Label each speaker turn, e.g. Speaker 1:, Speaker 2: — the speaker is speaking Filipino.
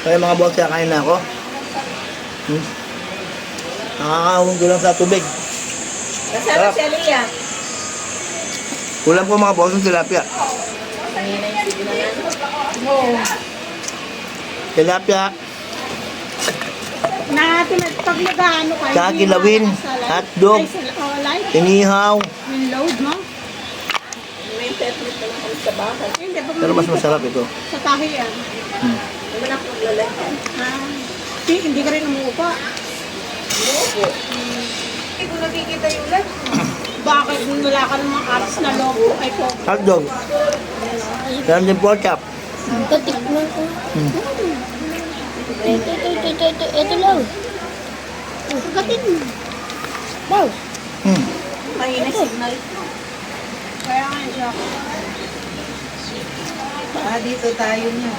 Speaker 1: Kaya mga boss, kakain na ako. Nakakahon ko lang sa tubig.
Speaker 2: Kasama si Aliyah.
Speaker 1: Kulang po mga boss ng tilapia. Tilapia,
Speaker 3: Pag nag-ano kayo,
Speaker 1: kakilawin, hotdog, inihaw.
Speaker 3: yung load mo.
Speaker 2: May tetris na lang kami sa bahay.
Speaker 3: Hindi, pag
Speaker 1: Pero mas masarap ito.
Speaker 3: sa tahi yan.
Speaker 2: Naman ako maglalagyan.
Speaker 3: Hindi ka rin umuupa.
Speaker 2: Lobo. Hindi ko nakikita yung light.
Speaker 3: Bakit wala ka namang apps na logo? Ay po.
Speaker 1: Hotdog. Meron din pork chop.
Speaker 4: Katikman ko. Ito lang.
Speaker 3: Gatin mo.
Speaker 4: Daw.
Speaker 2: Mahina signal.
Speaker 3: Kaya nga siya.
Speaker 2: Dito tayo niya.